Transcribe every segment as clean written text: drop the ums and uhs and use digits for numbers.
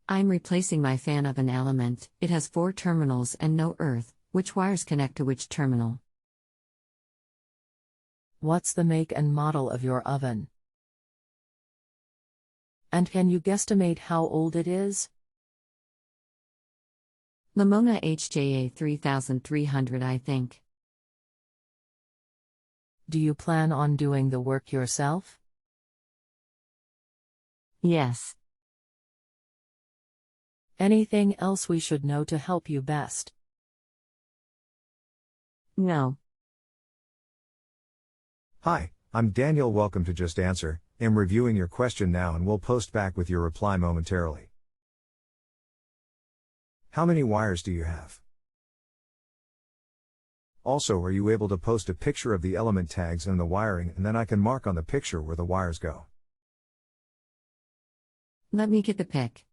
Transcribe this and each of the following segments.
I'm replacing my fan oven element. It has 4 terminals and no earth. Which wires connect to which terminal? What's the make and model of your oven? And can you guesstimate how old it is? Lamona HJA 3300, I think. Do you plan on doing the work yourself? Yes. Anything else we should know to help you best? No. Hi, I'm Daniel. Welcome to Just Answer. I'm reviewing your question now and will post back with your reply momentarily. How many wires do you have? Also, are you able to post a picture of the element tags and the wiring, and then I can mark on the picture where the wires go? Let me get the pic.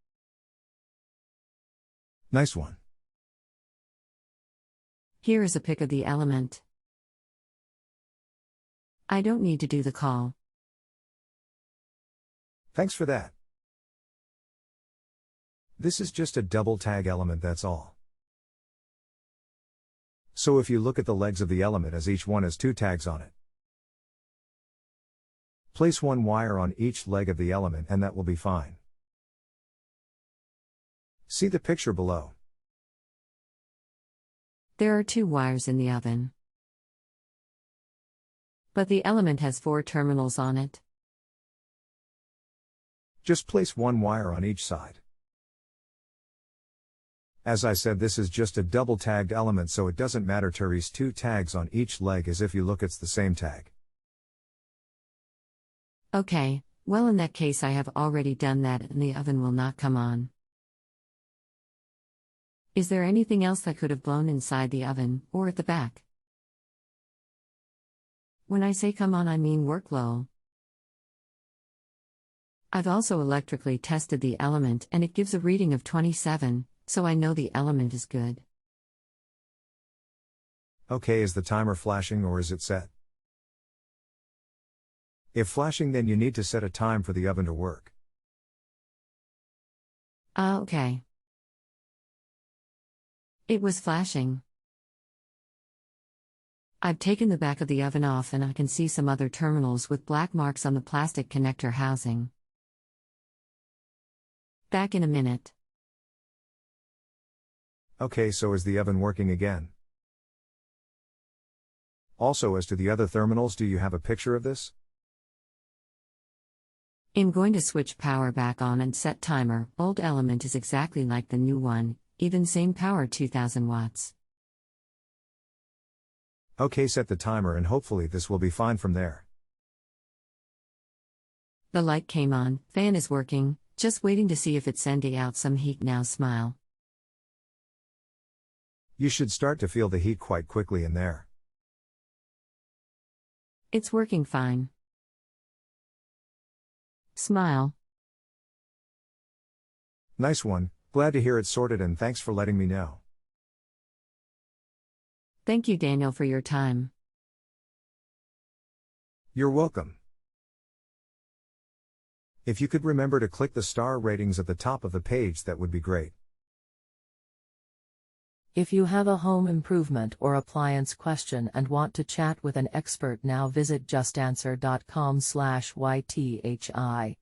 Nice one. Here is a pic of the element. I don't need to do the call. Thanks for that. This is just a double tag element, that's all. So if you look at the legs of the element, as each one has 2 tags on it. Place 1 wire on each leg of the element and that will be fine. See the picture below. There are 2 wires in the oven. But the element has 4 terminals on it. Just place 1 wire on each side. As I said, this is just a double tagged element, so it doesn't matter to erase 2 tags on each leg, as if you look it's the same tag. Okay, well in that case I have already done that and the oven will not come on. Is there anything else that could have blown inside the oven, or at the back? When I say come on, I mean work low. I've also electrically tested the element and it gives a reading of 27, so I know the element is good. Okay, is the timer flashing or is it set? If flashing, then you need to set a time for the oven to work. Okay. It was flashing. I've taken the back of the oven off and I can see some other terminals with black marks on the plastic connector housing. Back in a minute. Okay, so is the oven working again? Also, as to the other terminals, do you have a picture of this? I'm going to switch power back on and set timer. Old element is exactly like the new one, even same power, 2000 watts. Okay, set the timer and hopefully this will be fine from there. The light came on, fan is working, just waiting to see if it's sending out some heat now. Smile. You should start to feel the heat quite quickly in there. It's working fine. Smile. Nice one, glad to hear it's sorted and thanks for letting me know. Thank you, Daniel, for your time. You're welcome. If you could remember to click the star ratings at the top of the page, that would be great. If you have a home improvement or appliance question and want to chat with an expert now, visit justanswer.com/YTHI.